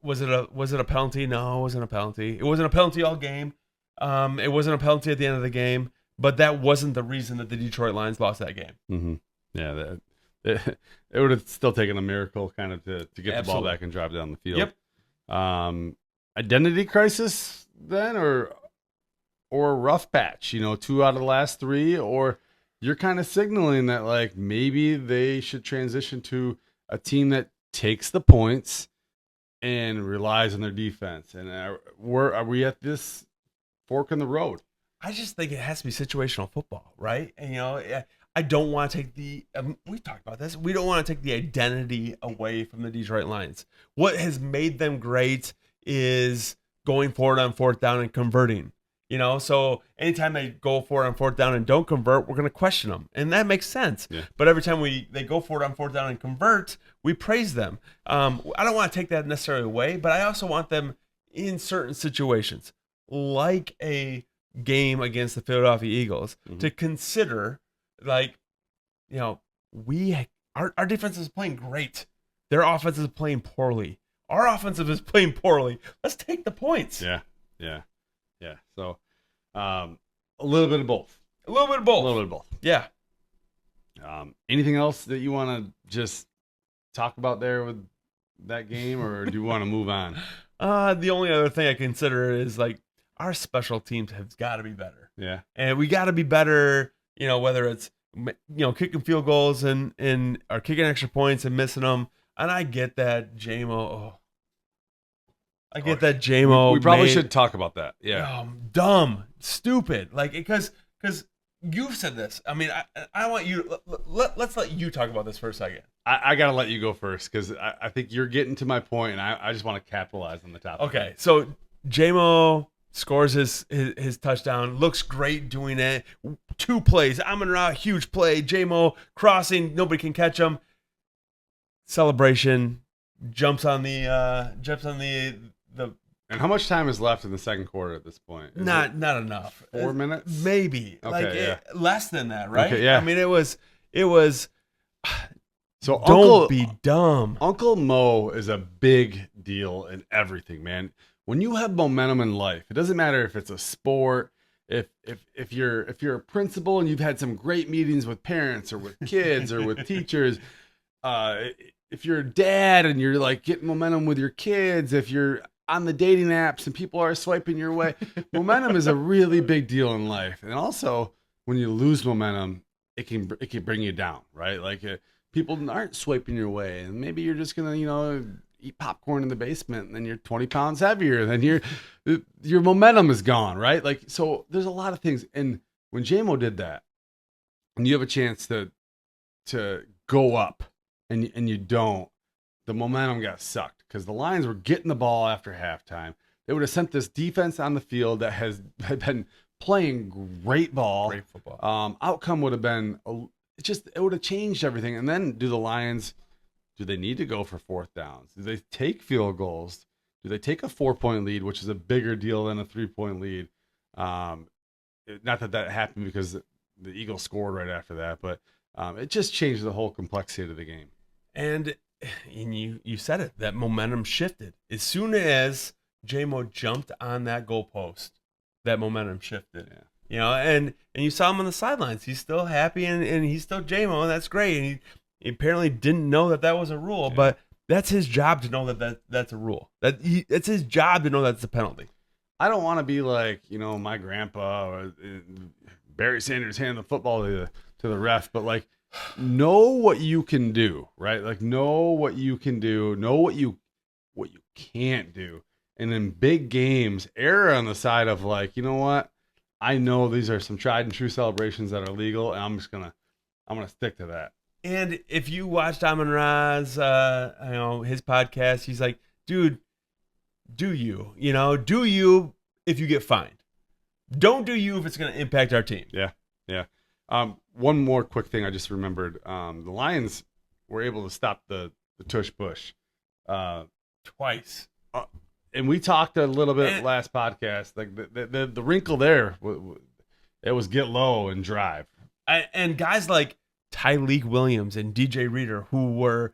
was it a penalty? No, it wasn't a penalty. It wasn't a penalty all game. It wasn't a penalty at the end of the game, but that wasn't the reason that the Detroit Lions lost that game. Mm-hmm. Yeah, it would have still taken a miracle kind of to get Absolutely. The ball back and drive down the field. Yep. Identity crisis then, or a rough patch? 2 out of the last 3, or you're kind of signaling that maybe they should transition to a team that takes the points and relies on their defense. And are we at this fork in the road? I just think it has to be situational football, right? And I don't want to take we talked about this. We don't want to take the identity away from the Detroit Lions. What has made them great is going forward on 4th down and converting. So anytime they go forward on 4th down and don't convert, we're going to question them, and that makes sense. Yeah. But every time they go forward on 4th down and convert, we praise them. I don't want to take that necessarily away, but I also want them in certain situations, like a game against the Philadelphia Eagles, to consider our defense is playing great. Their offense is playing poorly. Our offensive is playing poorly. Let's take the points. Yeah. So, a little bit of both. Yeah. Anything else that you want to just talk about there with that game, or do you want to move on? The only other thing I consider is like our special teams have got to be better. Yeah. And we got to be better, whether it's, kicking field goals and or kicking extra points and missing them. And I get that We probably should talk about that. Yeah. Dumb, stupid. Like, because you've said this. I mean, I want you, let's let you talk about this for a second. I got to let you go first because I think you're getting to my point, and I just want to capitalize on the topic. Okay. So Jahmyr scores his touchdown, looks great doing it. 2 plays, Amon-Ra, huge play, Jahmyr crossing, nobody can catch him. Celebration, jumps on the And how much time is left in the second quarter at this point? Is not enough. 4 minutes? Maybe. Okay, less than that, right? Okay, yeah. I mean, it was so don't be dumb. Uncle Mo is a big deal in everything, man. When you have momentum in life, it doesn't matter if it's a sport, if you're a principal and you've had some great meetings with parents or with kids or with teachers, if you're a dad and you're like getting momentum with your kids, if you're on the dating apps and people are swiping your way, momentum is a really big deal in life. And also, when you lose momentum, it can bring you down, right? Like people aren't swiping your way, and maybe you're just gonna eat popcorn in the basement, and then you're 20 pounds heavier, and then your momentum is gone, right? Like, so there's a lot of things. And when Jahmyr did that, and you have a chance to go up, and you don't, the momentum got sucked because the Lions were getting the ball after halftime. They would have sent this defense on the field that had been playing great ball. Great football. Outcome would have been it would have changed everything. And then do the Lions? Do they need to go for 4th downs? Do they take field goals? Do they take a 4-point lead, which is a bigger deal than a 3-point lead? Not that happened because the Eagles scored right after that, but it just changed the whole complexity of the game. And you said it, that momentum shifted. As soon as Jahmyr jumped on that goalpost, that momentum shifted. Yeah. And you saw him on the sidelines. He's still happy and he's still Jahmyr, and that's great. And he apparently didn't know that was a rule, but that's his job to know that's a rule. It's his job to know that's a penalty. I don't want to be like, my grandpa or Barry Sanders handing the football to the ref, but like, know what you can do, right? Like, know what you can do, know what you can't do. And in big games, err on the side of like, you know what? I know these are some tried and true celebrations that are legal, and I'm gonna stick to that. And if you watched Amon-Ra's, his podcast, he's like, dude, do you if you get fined? Don't do you if it's going to impact our team. Yeah. One more quick thing I just remembered. The Lions were able to stop the tush push twice. And we talked a little bit last podcast. Like the wrinkle there, it was get low and drive. And guys like Tyleik Williams and DJ Reader, who were,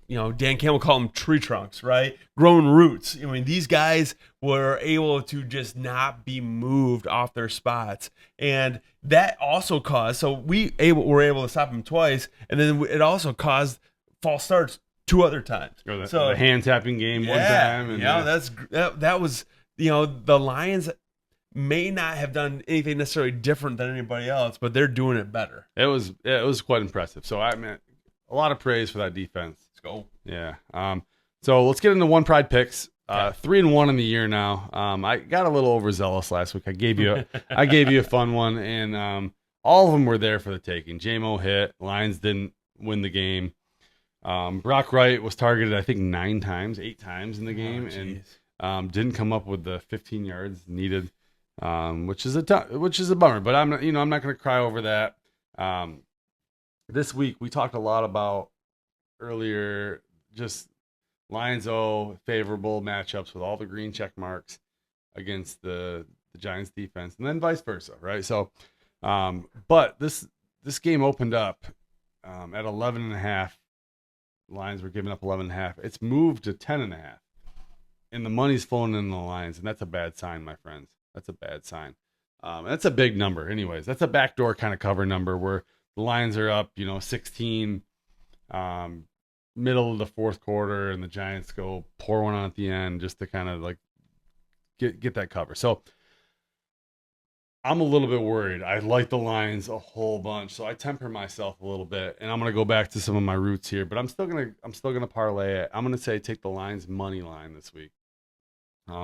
Dan Campbell called them tree trunks, right? Grown roots. I mean, these guys were able to just not be moved off their spots. And that also caused, so we were able to stop them twice. And then it also caused false starts 2 other times. So the hand tapping game one time. And that was, the Lions may not have done anything necessarily different than anybody else, but they're doing it better. It was quite impressive. So I mean, a lot of praise for that defense. Let's go. Yeah. So let's get into OnePride Picks. 3-1 in the year now. I got a little overzealous last week. I gave you a fun one, and all of them were there for the taking. Jahmyr hit. Lions didn't win the game. Brock Wright was targeted, I think, 8 times in the game, and didn't come up with the 15 yards needed. Which is a bummer, but I'm not going to cry over that. This week we talked a lot about earlier, just Lions favorable matchups with all the green check marks against the Giants defense, and then vice versa, right? So, but this game opened up at 11.5. Lions were giving up 11.5. It's moved to 10.5, and the money's flowing in the Lions, and that's a bad sign, my friends. That's a bad sign. That's a big number. Anyways, that's a backdoor kind of cover number where the Lions are up, 16, Middle of the fourth quarter, and the Giants go pour one on at the end just to kind of like get that cover. So I'm a little bit worried. I like the Lions a whole bunch, so I temper myself a little bit, and I'm gonna go back to some of my roots here. But I'm still gonna parlay it. I'm gonna say take the Lions money line this week,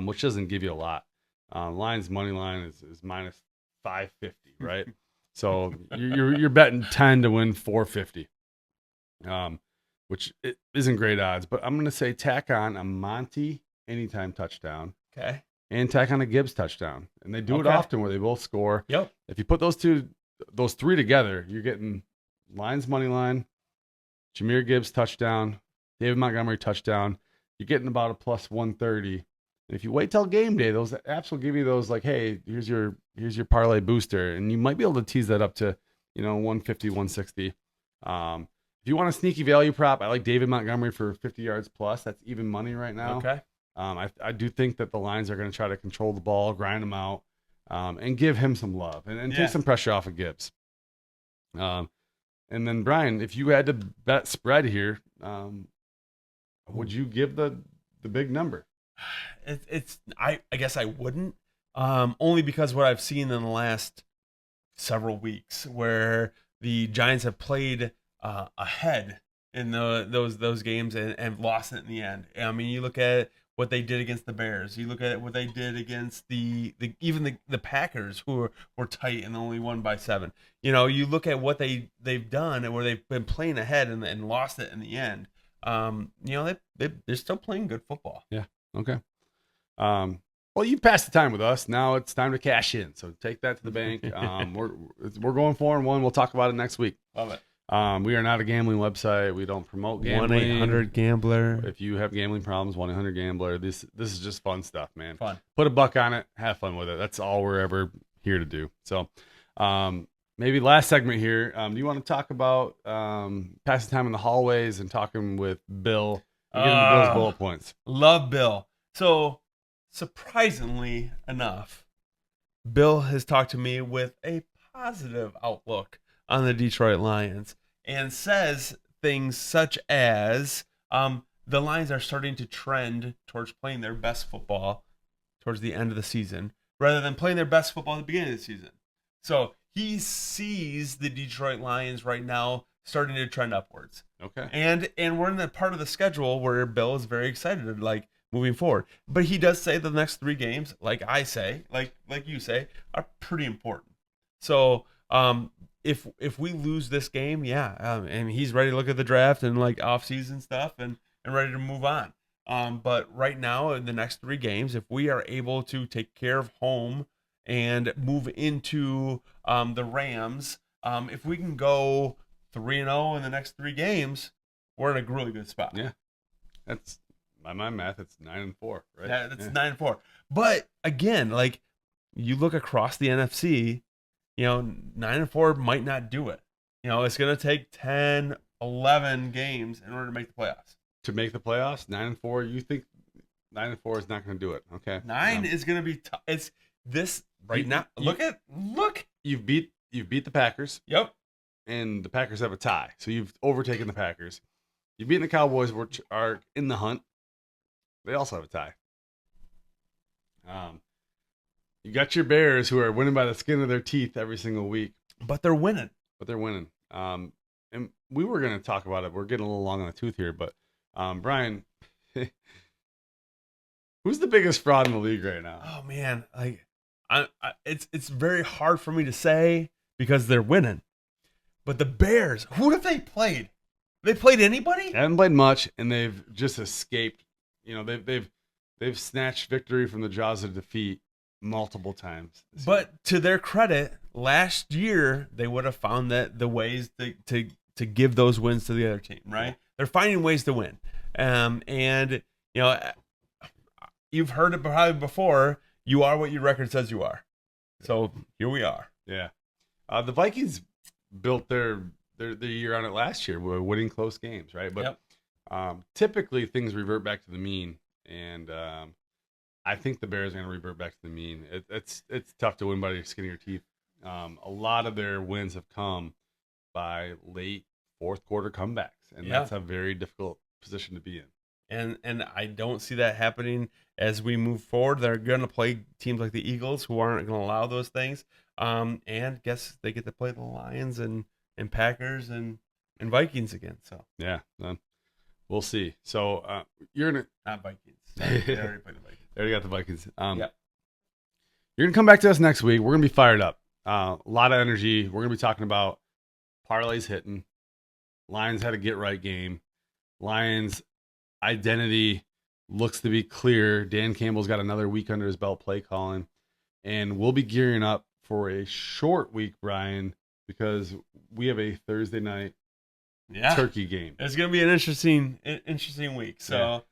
which doesn't give you a lot. Lions money line is minus 550, right? So you're betting 10 to win 450, which it isn't great odds. But I'm gonna say tack on a Monty anytime touchdown. Okay. And tack on a Gibbs touchdown. And they do it Okay. often where they both score. Yep. If you put those three together, you're getting Lions money line, Jahmyr Gibbs touchdown, David Montgomery touchdown. You're getting about a plus 130. And if you wait till game day, those apps will give you those like, hey, here's your parlay booster. And you might be able to tease that up to, 150, 160. If you want a sneaky value prop, I like David Montgomery for 50 yards plus. That's even money right now. Okay. I do think that the Lions are going to try to control the ball, grind him out, and give him some love and take some pressure off of Gibbs. And then, Brian, if you had to bet spread here, would you give the big number? I guess I wouldn't, only because what I've seen in the last several weeks where the Giants have played ahead in those games and lost it in the end. I mean, you look at what they did against the Bears. You look at what they did against even the Packers, who were tight and only won by 7. You look at what they've done and where they've been playing ahead and lost it in the end. They're still playing good football. Yeah. Okay. Well, you've passed the time with us. Now it's time to cash in. So take that to the bank. We're going 4-1. We'll talk about it next week. Love it. We are not a gambling website. We don't promote gambling. 1-800-GAMBLER. If you have gambling problems, 1-800-GAMBLER. This is just fun stuff, man. Fun. Put a buck on it. Have fun with it. That's all we're ever here to do. So maybe last segment here. Do you want to talk about passing time in the hallways and talking with Bill and getting Bill's bullet points? Love Bill. So surprisingly enough, Bill has talked to me with a positive outlook on the Detroit Lions and says things such as the Lions are starting to trend towards playing their best football towards the end of the season rather than playing their best football at the beginning of the season. So he sees the Detroit Lions right now starting to trend upwards. Okay. And we're in the part of the schedule where Bill is very excited, like moving forward. But he does say the next 3 games, like I say, like you say, are pretty important. So if we lose this game, and he's ready to look at the draft and like off-season stuff and ready to move on. But right now, in the next 3 games, if we are able to take care of home and move into the Rams, if we can go 3-0 in the next 3 games, we're in a really good spot. Yeah, that's by my math. It's 9-4, right? Yeah, that's 9-4. But again, like you look across the NFC, 9-4 might not do it. It's going to take 10, 11 games in order to make the playoffs. To make the playoffs, 9-4. You think 9-4 is not going to do it? Okay. 9 is going to be tough. It's this right now. Look. You've beat the Packers. Yep. And the Packers have a tie, so you've overtaken the Packers. You've beaten the Cowboys, which are in the hunt. They also have a tie. You got your Bears, who are winning by the skin of their teeth every single week. But they're winning. And we were going to talk about it. We're getting a little long on the tooth here, but Brian, who's the biggest fraud in the league right now? Oh man, like it's very hard for me to say because they're winning. But the Bears, who have they played? They played anybody? They haven't played much, and they've just escaped. They've snatched victory from the jaws of defeat multiple times. But to their credit, last year they would have found that the ways to give those wins to the other team, right? They're finding ways to win. And you've heard it probably before. You are what your record says you are. So here we are. Yeah. The Vikings built their year on it last year, winning close games, right? But typically things revert back to the mean, and I think the Bears are going to revert back to the mean. It's tough to win by the skin of your teeth. A lot of their wins have come by late fourth quarter comebacks, and that's a very difficult position to be in. And I don't see that happening as we move forward. They're going to play teams like the Eagles, who aren't going to allow those things. And guess they get to play the Lions and Packers and Vikings again. So yeah, we'll see. So you're gonna not Vikings. They already played the Vikings. They already got the Vikings. Yeah. You're gonna come back to us next week. We're gonna be fired up. A lot of energy. We're gonna be talking about parlays hitting. Lions had a get right game. Lions identity looks to be clear. Dan Campbell's got another week under his belt play calling, and we'll be gearing up for a short week, Brian, because we have a Thursday night turkey game. It's gonna be an interesting week. So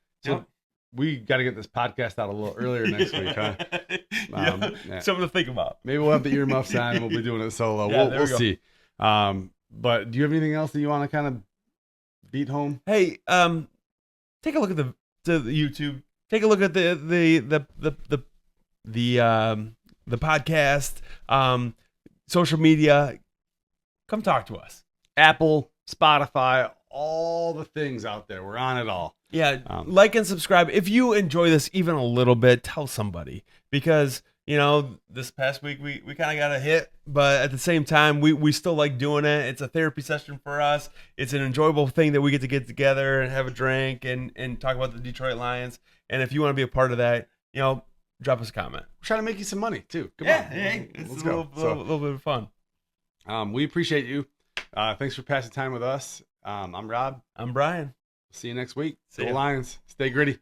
we got to get this podcast out a little earlier next week, huh? Something to think about. Maybe we'll have the earmuffs on and we'll be doing it solo. We'll see. But do you have anything else that you want to kind of beat home? Hey, take a look at the YouTube. Take a look at the podcast, social media. Come talk to us. Apple, Spotify, all the things out there. We're on it all. Yeah, like and subscribe. If you enjoy this even a little bit, tell somebody. Because, this past week we kind of got a hit, but at the same time, we still like doing it. It's a therapy session for us. It's an enjoyable thing that we get together and have a drink and talk about the Detroit Lions. And if you want to be a part of that, drop us a comment. We're trying to make you some money, too. Come on. Let's go. A little bit of fun. We appreciate you. Thanks for passing time with us. I'm Rob. I'm Brian. See you next week. See Go ya. Lions. Stay gritty.